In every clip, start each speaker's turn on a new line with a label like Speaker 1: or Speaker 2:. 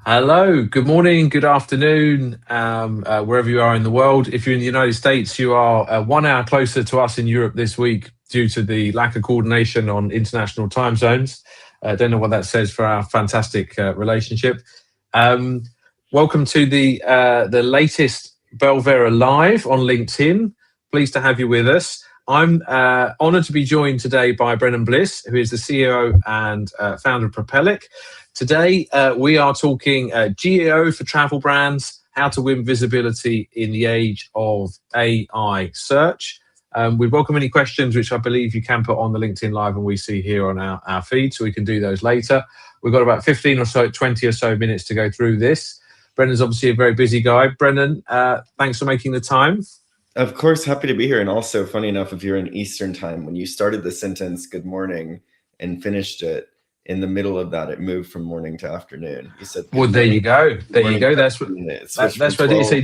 Speaker 1: Hello, good morning, good afternoon, wherever you are in the world. If you're in the United States, you are 1 hour closer to us in Europe this week due to the lack of coordination on international time zones. I don't know what that says for our fantastic relationship. Um, Welcome to the latest Belvera Live on LinkedIn. Pleased to have you with us. I'm honoured to be joined today by Brennan Bliss, who is the CEO and founder of Propellic. Today, we are talking GEO for travel brands, how to win visibility in the age of AI search. We welcome any questions, which I believe you can put on the LinkedIn Live and we see here on our feed, so we can do those later. We've got about 15 or so, 20 or so minutes to go through this. Brennan's obviously a very busy guy. Brennan, thanks for making the time.
Speaker 2: Of course, happy to be here. And also, funny enough, if you're in Eastern time, when you started the sentence "good morning" and finished it, in the middle of that, it moved from morning to afternoon. You said
Speaker 1: Well,
Speaker 2: "good
Speaker 1: there you
Speaker 2: morning."
Speaker 1: go.
Speaker 2: Good
Speaker 1: There you
Speaker 2: morning
Speaker 1: go.
Speaker 2: to
Speaker 1: That's what
Speaker 2: afternoon. It switched from
Speaker 1: that's what I did
Speaker 2: 12.
Speaker 1: say.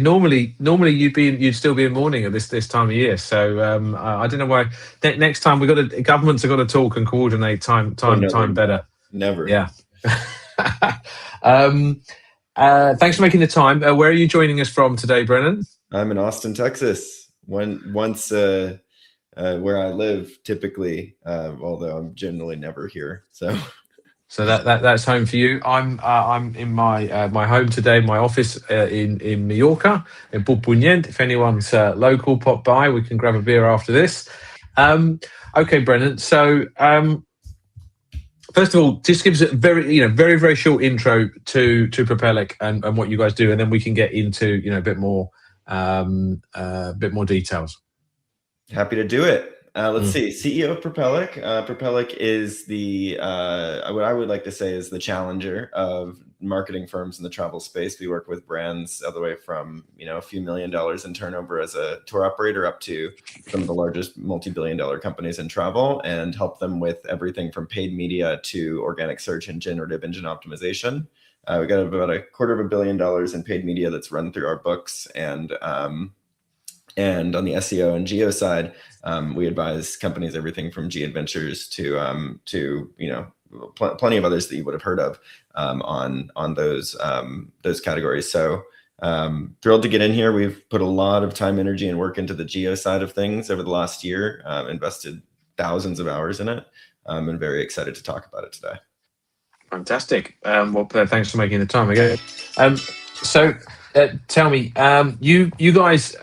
Speaker 1: Normally you'd still be in morning at this time of year. So I don't know why. Next time governments have got to talk and coordinate
Speaker 2: Oh, no,
Speaker 1: time better.
Speaker 2: never.
Speaker 1: Yeah. Thanks for making the time. Where are you joining us from today, Brennan?
Speaker 2: I'm in Austin, Texas. Once where I live typically, although I'm generally never here.
Speaker 1: So that's home for you. I'm in my home today, my office in Mallorca, in Puigpunyent. If anyone's local, pop by. We can grab a beer after this. Okay, Brennan. So first of all, just give us a very short intro to Propellic and what you guys do, and then we can get into a bit more details.
Speaker 2: Happy to do it. Let's see. CEO of Propellic. Propellic is the what I would like to say is the challenger of marketing firms in the travel space. We work with brands all the way from a few $1 million in turnover as a tour operator up to some of the largest multi-billion-dollar companies in travel, and help them with everything from paid media to organic search and generative engine optimization. We got about $250 million in paid media that's run through our books, and on the SEO and GEO side, we advise companies everything from G Adventures to plenty of others that you would have heard of on those categories. So thrilled to get in here. We've put a lot of time, energy, and work into the GEO side of things over the last year. Invested thousands of hours in it. And very excited to talk about it today.
Speaker 1: Fantastic. Well, thanks for making the time again. So tell me, you guys,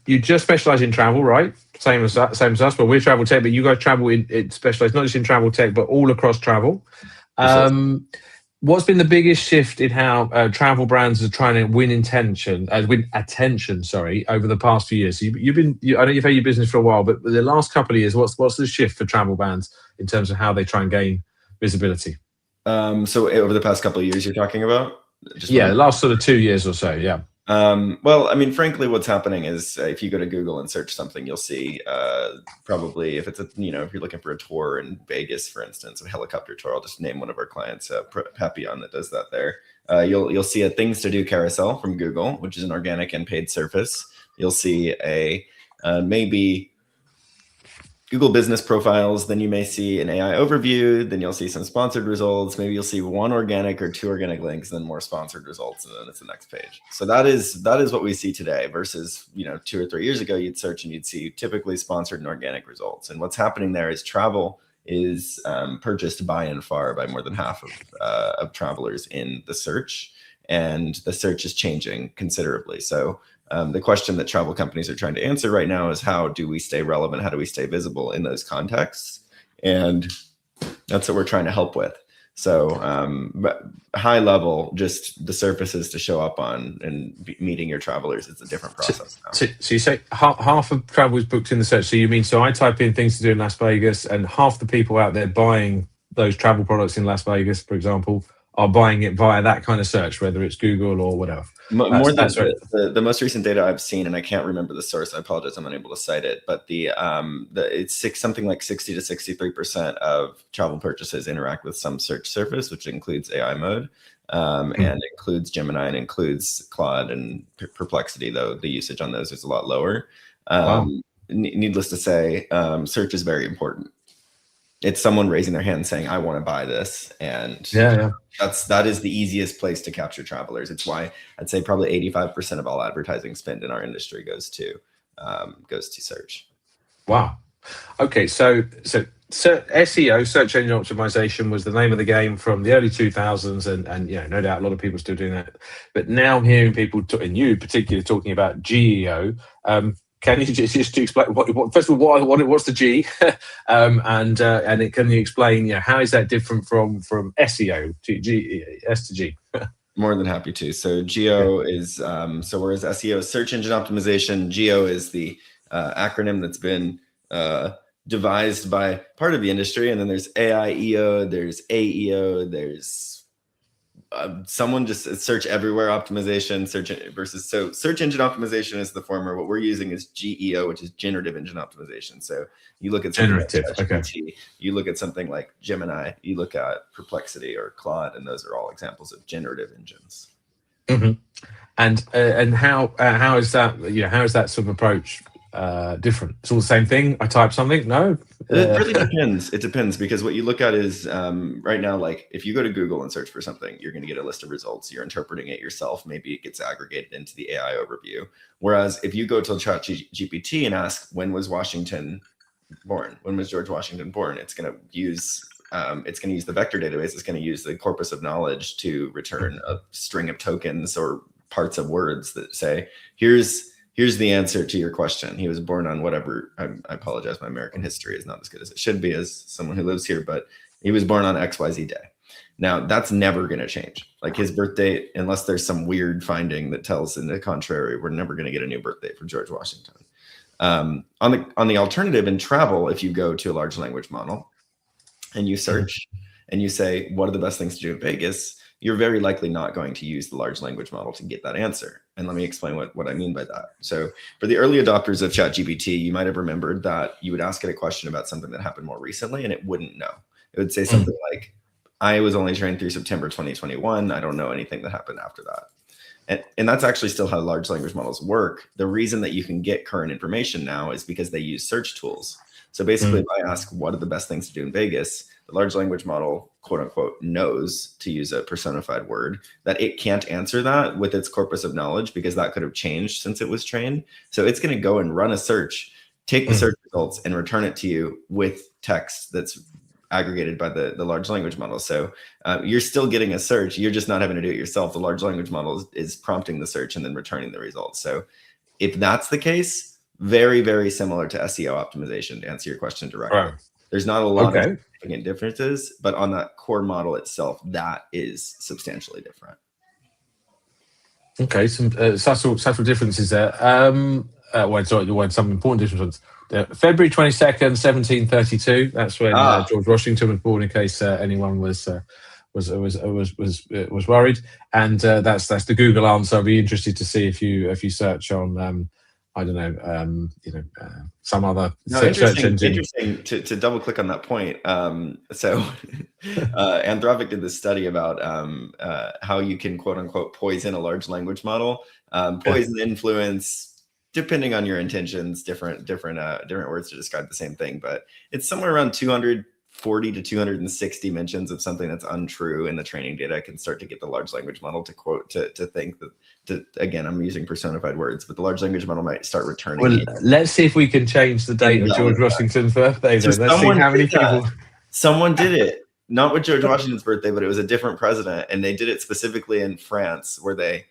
Speaker 1: you just specialize in travel, right? Same as us, but we're TravelTech, but you guys travel in specialize not just in travel tech, but all across travel. What's been the biggest shift in how travel brands are trying to win attention, over the past few years? So I know you've had your business for a while, but the last couple of years, what's the shift for travel brands in terms of how they try and gain visibility?
Speaker 2: So over the past couple of years, you're talking about?
Speaker 1: The last sort of 2 years or so, yeah.
Speaker 2: Well, I mean, frankly, what's happening is if you go to Google and search something, you'll see probably if it's if you're looking for a tour in Vegas, for instance, a helicopter tour. I'll just name one of our clients, Papillon, that does that there. You'll see a things to do carousel from Google, which is an organic and paid surface. You'll see a maybe Google business profiles, then you may see an AI overview, then you'll see some sponsored results, maybe you'll see one organic or two organic links, then more sponsored results, and then it's the next page. So that is what we see today versus 2 or 3 years ago, you'd search and you'd see typically sponsored and organic results. And what's happening there is travel is purchased by and far by more than half of travelers in the search, and the search is changing considerably. So the question that travel companies are trying to answer right now is, how do we stay relevant? How do we stay visible in those contexts? And that's what we're trying to help with. So but high level, just the surfaces to show up on and meeting your travelers is a different process now.
Speaker 1: So you say half of travel is booked in the search. So I type in things to do in Las Vegas, and half the people out there buying those travel products in Las Vegas, for example, are buying it via that kind of search, whether it's Google or whatever.
Speaker 2: That's right. The most recent data I've seen, and I can't remember the source, I apologize, I'm unable to cite it, but it's something like 60 to 63% of travel purchases interact with some search surface, which includes AI mode, and includes Gemini and includes Claude and Perplexity, though the usage on those is a lot lower. Needless to say, search is very important. It's someone raising their hand saying, I want to buy this. And
Speaker 1: Yeah.
Speaker 2: that is the easiest place to capture travelers. It's why I'd say probably 85% of all advertising spend in our industry goes to search.
Speaker 1: Wow. Okay, so SEO, search engine optimization, was the name of the game from the early 2000s, and no doubt a lot of people are still doing that. But now I'm hearing people, and you particularly, talking about GEO. Can you just explain first of all what's the G, and can you explain how is that different from SEO to S to G?
Speaker 2: More than happy to. So GEO is whereas SEO is search engine optimization, GEO is the acronym that's been devised by part of the industry, and then there's AIEO, there's AEO, there's someone just search everywhere optimization, search engine optimization is the former. What we're using is GEO, which is generative engine optimization. So you look at something like ChatGPT, you look at something like Gemini, you look at Perplexity or Claude, and those are all examples of generative engines.
Speaker 1: Mm-hmm. And how is that? How is that sort of approach different? It's all the same thing. I type something. No,
Speaker 2: it really depends. It depends, because what you look at is right now, like if you go to Google and search for something, you're going to get a list of results. You're interpreting it yourself. Maybe it gets aggregated into the AI overview. Whereas if you go to ChatGPT and ask, when was Washington born? When was George Washington born? It's going to use the vector database. It's going to use the corpus of knowledge to return a string of tokens or parts of words that say, here's the answer to your question. He was born on whatever, I apologize, my American history is not as good as it should be as someone who lives here, but he was born on XYZ day. Now, that's never going to change. Like his birth date, unless there's some weird finding that tells in the contrary, we're never going to get a new birth date for George Washington. On the alternative in travel, if you go to a large language model and you search and you say, what are the best things to do in Vegas? You're very likely not going to use the large language model to get that answer. And let me explain what I mean by that. So for the early adopters of ChatGPT, you might have remembered that you would ask it a question about something that happened more recently and it wouldn't know. It would say something like, I was only trained through September 2021. I don't know anything that happened after that. And that's actually still how large language models work. The reason that you can get current information now is because they use search tools. So basically, if I ask, what are the best things to do in Vegas? The large language model, quote unquote, knows, to use a personified word, that it can't answer that with its corpus of knowledge because that could have changed since it was trained. So it's going to go and run a search, take the search results and return it to you with text that's aggregated by the large language model. So you're still getting a search. You're just not having to do it yourself. The large language model is prompting the search and then returning the results. So if that's the case, very, very similar to SEO optimization, to answer your question directly. Right. There's not a lot of significant differences, but on that core model itself, that is substantially different.
Speaker 1: Okay, some subtle differences there. Some important differences. February 22nd, 1732. That's when George Washington was born. In case anyone was worried, and that's the Google answer. I'd be interested to see if you search on I don't know, some other search engine.
Speaker 2: Interesting to double click on that point. So Anthropic did this study about how you can, quote unquote, poison a large language model. Poison, influence, depending on your intentions, different words to describe the same thing, but it's somewhere around 240 to 260 mentions of something that's untrue in the training data can start to get the large language model to think that. Again, I'm using personified words, but the large language model might start returning.
Speaker 1: Well, let's see if we can change the date of George Washington's birthday. Let's see how many people.
Speaker 2: Someone did it, not with George Washington's birthday, but it was a different president, and they did it specifically in France, where they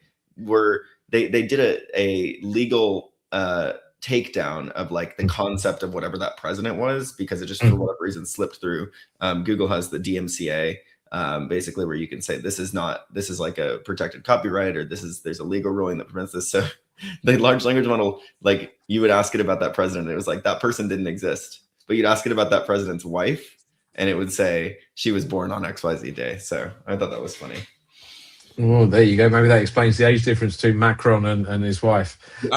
Speaker 2: did a legal takedown of like the concept of whatever that president was, because it just for whatever reason slipped through. Google has the DMCA. Basically where you can say this is like a protected copyright, or there's a legal ruling that prevents this. So the large language model, like you would ask it about that president, it was like that person didn't exist, but you'd ask it about that president's wife and it would say she was born on XYZ day. So I thought that was funny.
Speaker 1: Well, there you go. Maybe that explains the age difference between Macron and his wife. Maybe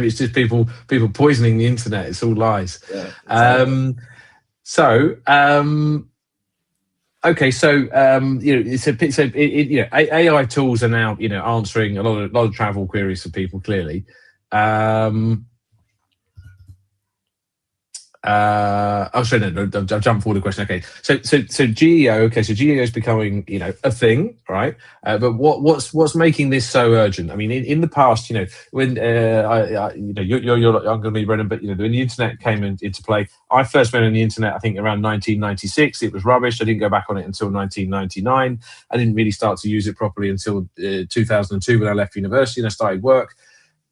Speaker 1: it's just people poisoning the internet. It's all lies. Yeah, exactly. Okay, so AI tools are now answering a lot of travel queries for people clearly. Sorry, no, I've jumped forward a question. Okay, so GEO. Okay, so GEO is becoming, a thing, right? But what's making this so urgent? I mean, in the past, when you're I'm going to be Brennan, but when the internet came into play, I first went on the internet, I think around 1996. It was rubbish. I didn't go back on it until 1999. I didn't really start to use it properly until 2002 when I left university and I started work,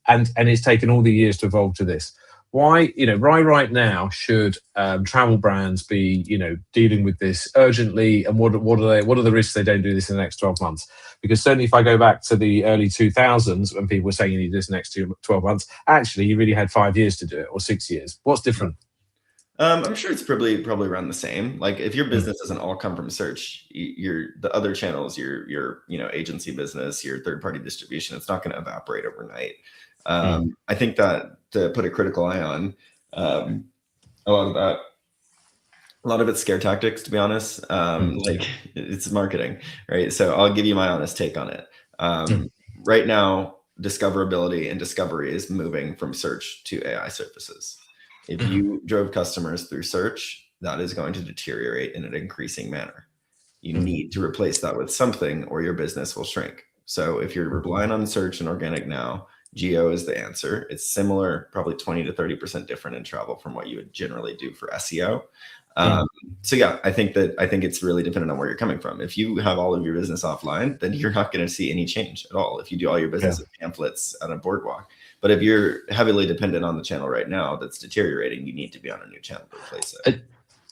Speaker 1: and it's taken all the years to evolve to this. Why, right now should travel brands be, dealing with this urgently, and what are the risks they don't do this in the next 12 months? Because certainly, if I go back to the early 2000s when people were saying you need this next 12 months, actually you really had 5 years to do it, or 6 years. What's different?
Speaker 2: I'm sure it's probably around the same. Like if your business doesn't all come from search, the other channels, your agency business, your third party distribution, it's not going to evaporate overnight. I think that to put a critical eye on a lot of it's scare tactics, to be honest. Like it's marketing, right? So I'll give you my honest take on it. Right now, discoverability and discovery is moving from search to AI surfaces. If you drove customers through search, that is going to deteriorate in an increasing manner. You need to replace that with something or your business will shrink. So if you're relying on search and organic now, GEO is the answer. It's similar, probably 20 to 30% different in travel from what you would generally do for SEO. So yeah, I think it's really dependent on where you're coming from. If you have all of your business offline, then you're not going to see any change at all. If you do all your business with pamphlets on a boardwalk, but if you're heavily dependent on the channel right now that's deteriorating, you need to be on a new channel to replace it.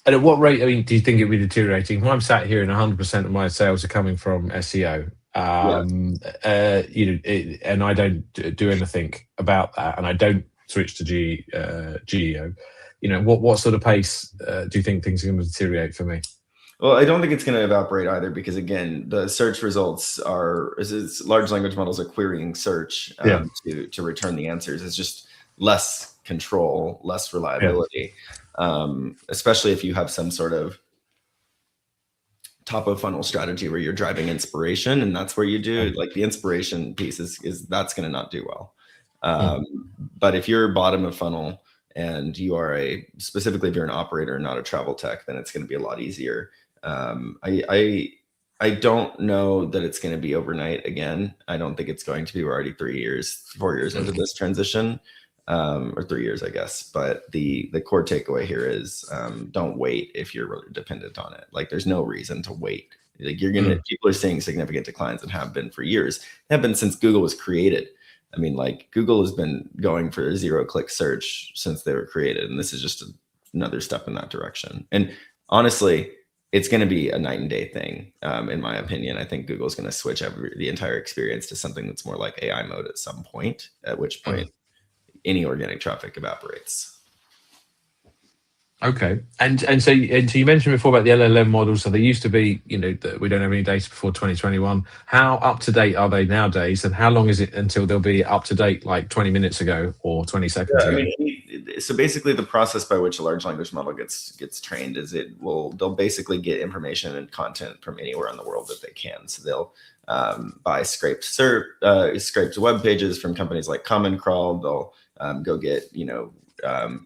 Speaker 1: And at what rate, do you think it'll be deteriorating? When I'm sat here and 100% of my sales are coming from SEO, and I don't do anything about that, and I don't switch to GEO, what sort of pace do you think things are going to deteriorate for me?
Speaker 2: Well, I don't think it's going to evaporate either, because again, the search results it's large language models are querying search to return the answers. It's just less control, less reliability, especially if you have some sort of top of funnel strategy where you're driving inspiration, and that's where you do like the inspiration piece is that's going to not do well. But if you're bottom of funnel and you are specifically if you're an operator, not a travel tech, then it's going to be a lot easier. I don't know that it's going to be overnight again. I don't think it's going to be. We're already 4 years into this transition, or 3 years, I guess. But the core takeaway here is don't wait if you're really dependent on it. Like there's no reason to wait. Like people are seeing significant declines and have been for years. Have been since Google was created. I mean, like Google has been going for a zero-click search since they were created, and this is just another step in that direction. And honestly, it's going to be a night and day thing, in my opinion. I think Google's going to switch the entire experience to something that's more like AI mode at some point, at which point any organic traffic evaporates.
Speaker 1: Okay, and so you mentioned before about the LLM models. So they used to be, that we don't have any data before 2021. How up to date are they nowadays, and how long is it until they'll be up to date, like 20 minutes ago or 20 seconds ago?
Speaker 2: So basically, the process by which a large language model gets trained is they'll basically get information and content from anywhere in the world that they can. So they'll buy scraped web pages from companies like Common Crawl. They'll go get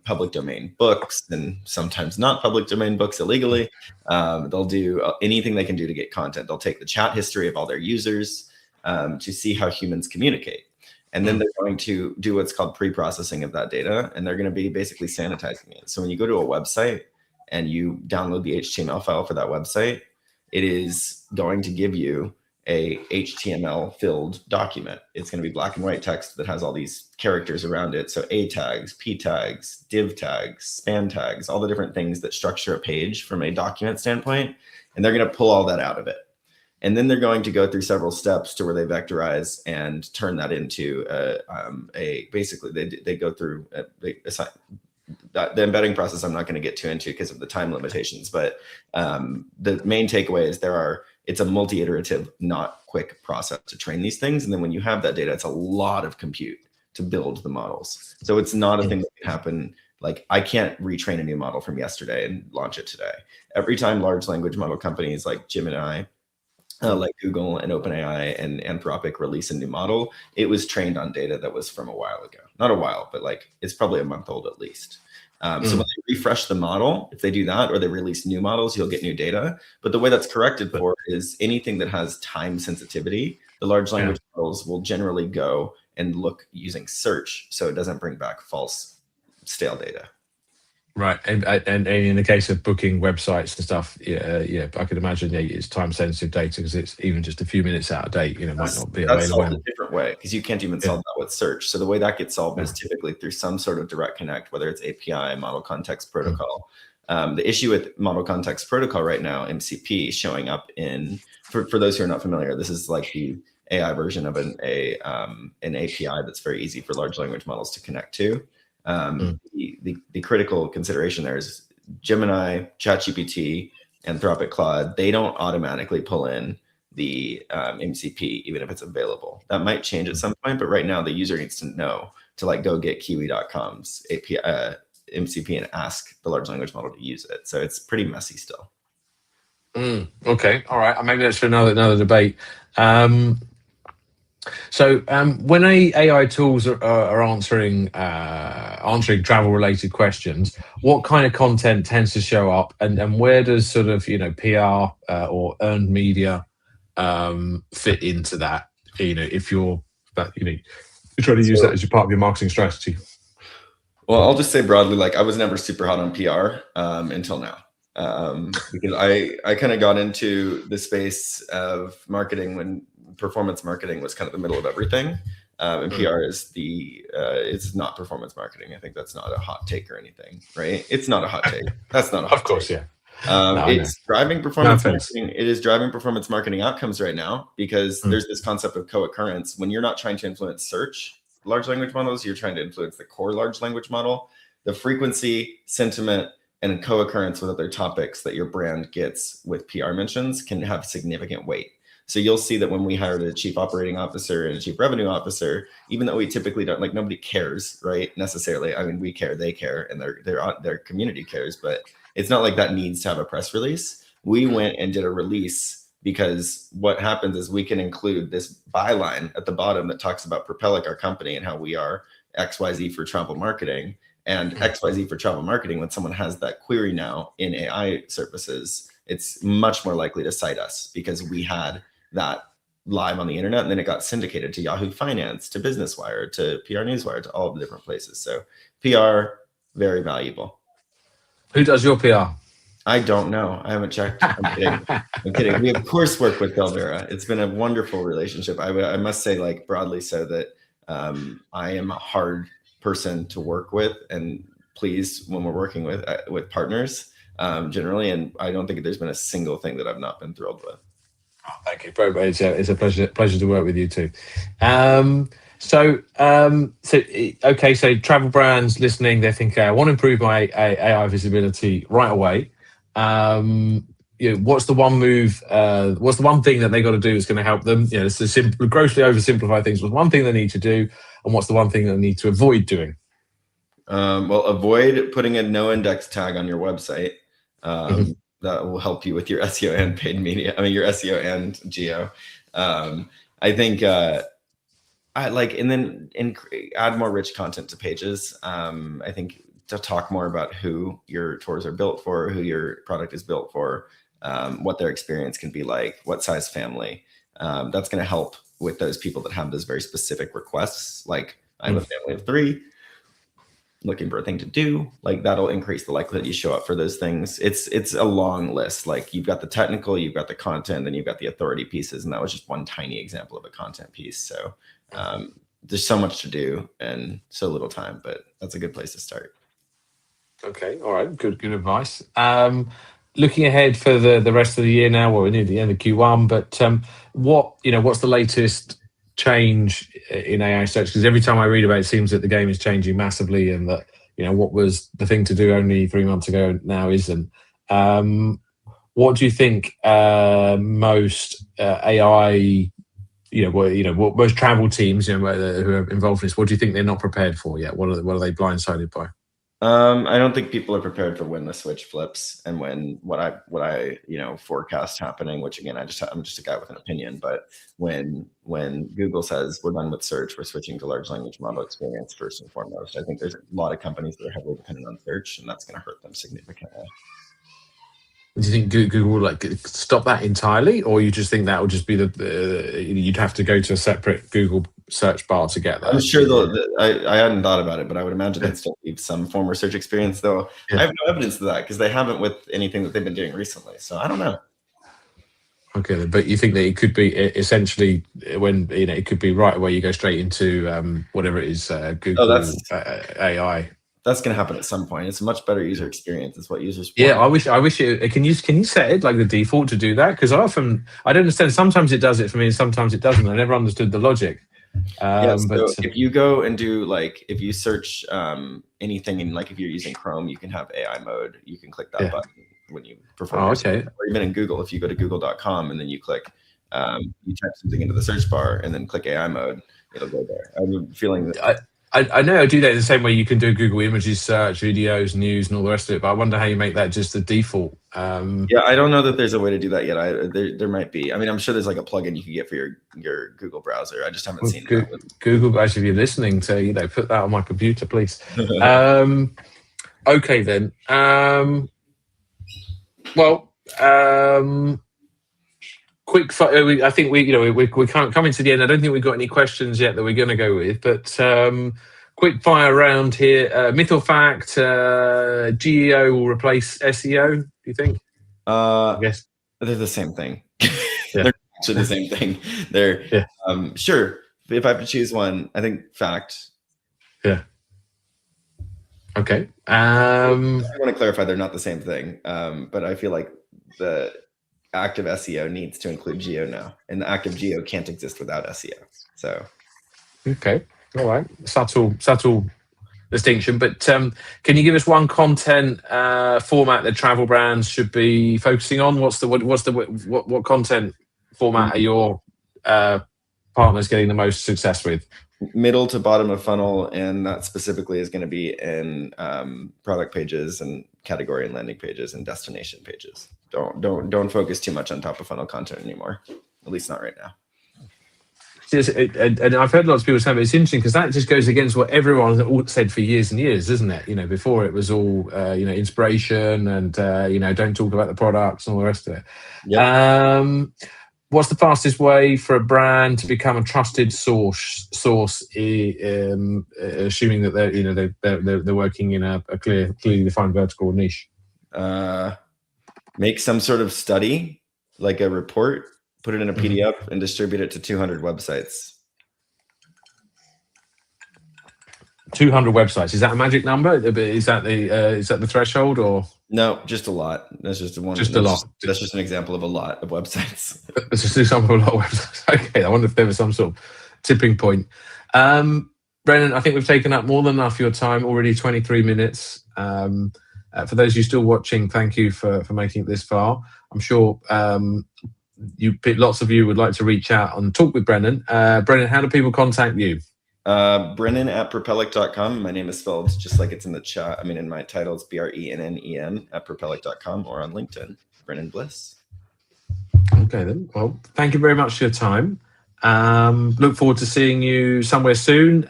Speaker 2: public domain books, and sometimes not public domain books illegally. They'll do anything they can do to get content. They'll take the chat history of all their users to see how humans communicate. And then they're going to do what's called pre-processing of that data, and they're going to be basically sanitizing it. So when you go to a website and you download the HTML file for that website, it is going to give you a HTML filled document. It's going to be black and white text that has all these characters around it. So A tags, P tags, div tags, span tags, all the different things that structure a page from a document standpoint. And they're going to pull all that out of it. And then they're going to go through several steps to where they vectorize and turn that into basically they go through the embedding process. I'm not going to get too into because of the time limitations, but the main takeaway is it's a multi-iterative, not quick process to train these things. And then when you have that data, it's a lot of compute to build the models. So it's not a thing that can happen. Like I can't retrain a new model from yesterday and launch it today. Every time large language model companies like Gemini, like Google and OpenAI and Anthropic release a new model, it was trained on data that was from a while ago. Not a while, but like it's probably a month old at least. So when they refresh the model, if they do that, or they release new models, you'll get new data. But the way that's corrected for is anything that has time sensitivity, the large language models will generally go and look using search, so it doesn't bring back false, stale data.
Speaker 1: Right, and in the case of booking websites and stuff, yeah, I could imagine it's time sensitive data because it's even just a few minutes out of date. Might not be available.
Speaker 2: That's solved a different way because you can't even solve that with search. So the way that gets solved is typically through some sort of direct connect, whether it's API, Model Context Protocol. The issue with Model Context Protocol right now, MCP, showing up in for those who are not familiar, this is like the AI version of an API that's very easy for large language models to connect to. The critical consideration there is Gemini, ChatGPT, Anthropic Claude, they don't automatically pull in the MCP, even if it's available. That might change at some point, but right now the user needs to know to like go get Kiwi.com's API, MCP and ask the large language model to use it. So it's pretty messy still.
Speaker 1: Okay, all right. Maybe that's for another debate. So when AI tools are answering travel-related questions, what kind of content tends to show up, and where does sort of PR or earned media fit into that? If you're trying to use that as your part of your marketing strategy.
Speaker 2: Well, I'll just say broadly, like I was never super hot on PR until now. Because I kind of got into the space of marketing when performance marketing was kind of the middle of everything. And PR is it's not performance marketing. I think that's not a hot take or anything, right? It's not a hot take. That's not a hot take.
Speaker 1: Of course, yeah.
Speaker 2: It's driving performance marketing. It is driving performance marketing outcomes right now because there's this concept of co-occurrence. When you're not trying to influence search large language models, you're trying to influence the core large language model. The frequency, sentiment, and co-occurrence with other topics that your brand gets with PR mentions can have significant weight. So you'll see that when we hired a chief operating officer and a chief revenue officer, even though we typically don't, like, nobody cares, right? Necessarily. I mean, we care, they care, and their community cares, but it's not like that needs to have a press release. We went and did a release because what happens is we can include this byline at the bottom that talks about Propellic, our company, and how we are XYZ for travel marketing. And XYZ for travel marketing, when someone has that query now in AI services, it's much more likely to cite us because we had that live on the internet, and then it got syndicated to Yahoo Finance, to Business Wire, to PR Newswire, to all of the different places. So PR, very valuable.
Speaker 1: Who does your PR?
Speaker 2: I don't know. I haven't checked. I'm kidding. I'm kidding. We of course work with Belvera. It's been a wonderful relationship. I must say, like, broadly so, that I am a hard person to work with and please when we're working with partners generally, and I don't think there's been a single thing that I've not been thrilled with.
Speaker 1: Oh, thank you. It's a pleasure to work with you too. So travel brands listening, they think I want to improve my AI visibility right away. What's the one move? What's the one thing that they got to do that's going to help them? It's to grossly oversimplify things. What's one thing they need to do, and what's the one thing they need to avoid doing?
Speaker 2: Well, avoid putting a no index tag on your website. That will help you with your SEO and paid media. I mean, your SEO and GEO. I think and then add more rich content to pages. I think to talk more about who your tours are built for, who your product is built for, what their experience can be like, what size family. That's going to help with those people that have those very specific requests. Like, I have a family of 3 looking for a thing to do. Like, that'll increase the likelihood you show up for those things. It's a long list. Like, you've got the technical, you've got the content, then you've got the authority pieces. And that was just one tiny example of a content piece. So there's so much to do and so little time, but that's a good place to start.
Speaker 1: Okay. All right. Good advice. Looking ahead for the rest of the year now, we're near the end of Q1, but what's the latest change in AI search? Because every time I read about it, it seems that the game is changing massively, and that what was the thing to do only 3 months ago now isn't. What do you think most AI, most travel teams who are involved in this, what do you think they're not prepared for yet? What are they blindsided by?
Speaker 2: I don't think people are prepared for when the switch flips and when what I forecast happening. Which again, I'm just a guy with an opinion. But when Google says we're done with search, we're switching to large language model experience first and foremost. I think there's a lot of companies that are heavily dependent on search, and that's going to hurt them significantly.
Speaker 1: Do you think Google will like stop that entirely, or you just think that will just be you'd have to go to a separate Google search bar to get that?
Speaker 2: I'm sure I hadn't thought about it, but I would imagine they'd still keep some form of search experience, though. I have no evidence of that because they haven't with anything that they've been doing recently. So I don't know.
Speaker 1: Okay, but you think that it could be essentially when it could be right away you go straight into whatever it is Google AI.
Speaker 2: That's going to happen at some point. It's a much better user experience. It's what users want.
Speaker 1: Yeah, I wish it. Can you set it like the default to do that? Because I don't understand. Sometimes it does it for me, and sometimes it doesn't. I never understood the logic.
Speaker 2: So if you go and do if you search anything in if you're using Chrome, you can have AI mode. You can click that button when you perform.
Speaker 1: Oh, okay.
Speaker 2: Or even in Google, if you go to google.com and then you click, you type something into the search bar and then click AI mode, it'll go there. I'm feeling that.
Speaker 1: I know I do that in the same way you can do Google Images search, videos, news, and all the rest of it. But I wonder how you make that just the default.
Speaker 2: Yeah, I don't know that there's a way to do that yet. There might be. I mean, I'm sure there's a plugin you can get for your Google browser. I just haven't seen it.
Speaker 1: Google, guys, if you're listening, to put that on my computer, please. Okay then. Quick. I think we're coming to the end. I don't think we've got any questions yet that we're going to go with, but quick fire round here. Myth or fact? GEO will replace SEO. Do you think?
Speaker 2: I guess they're the same thing. They're actually the same thing. They're sure. If I have to choose one, I think fact.
Speaker 1: Yeah. Okay.
Speaker 2: I want to clarify they're not the same thing, but I feel like the active SEO needs to include GEO now, and the active GEO can't exist without SEO. So,
Speaker 1: okay, all right, subtle distinction. But can you give us one content format that travel brands should be focusing on? What content format are your partners getting the most success with?
Speaker 2: Middle to bottom of funnel, and that specifically is going to be in product pages and category and landing pages and destination pages. Don't focus too much on top of funnel content anymore, at least not right now.
Speaker 1: And I've heard lots of people say, but it's interesting because that just goes against what everyone said for years and years, isn't it? Before it was all inspiration and don't talk about the products and all the rest of it. Yep. What's the fastest way for a brand to become a trusted source, assuming that they're working in a clearly defined vertical niche?
Speaker 2: Make some sort of study, like a report, put it in a PDF, and distribute it to 200 websites.
Speaker 1: 200 websites. Is that a magic number? Is that the threshold, or
Speaker 2: no? Just a lot. That's just one.
Speaker 1: Just a lot.
Speaker 2: That's just an example of a lot of websites.
Speaker 1: It's just an example of a lot of websites. Okay. I wonder if there was some sort of tipping point. Brennan, I think we've taken up more than enough of your time already. 23 minutes. For those of you still watching, thank you for making it this far. I'm sure lots of you would like to reach out and talk with Brennan. Brennan, how do people contact you?
Speaker 2: Brennan at propellic.com. My name is spelled just like it's in the chat. I mean, in my title, it's BRENNEN at propellic.com, or on LinkedIn, Brennan Bliss.
Speaker 1: Okay, then. Well, thank you very much for your time. Look forward to seeing you somewhere soon.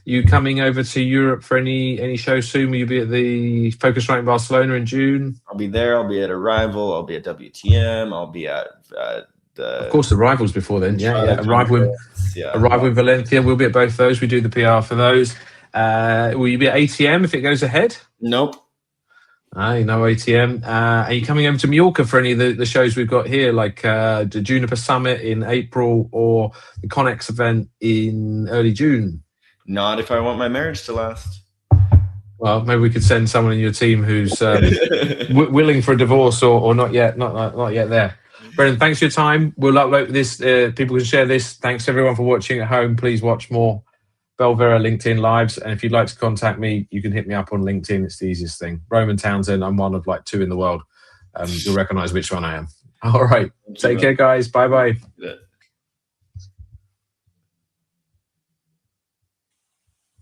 Speaker 1: You coming over to Europe for any shows soon? Will you be at the Focusrite in Barcelona in June?
Speaker 2: I'll be there. I'll be at Arrival. I'll be at WTM. I'll be at
Speaker 1: of course, Arrival's before then. Arrival in Valencia. We'll be at both those. We do the PR for those. Will you be at ATM if it goes ahead?
Speaker 2: Nope.
Speaker 1: No ATM. Are you coming over to Mallorca for any of the shows we've got here, like the Juniper Summit in April or the Connex event in early June?
Speaker 2: Not if I want my marriage to last.
Speaker 1: Well, maybe we could send someone in your team who's willing for a divorce or not yet there. Brennan, thanks for your time. We'll upload this. People can share this. Thanks everyone for watching at home. Please watch more Belvera LinkedIn Lives. And if you'd like to contact me, you can hit me up on LinkedIn. It's the easiest thing. Roman Townsend. I'm one of 2 in the world. You'll recognize which one I am. All right. Take care, guys. Bye-bye.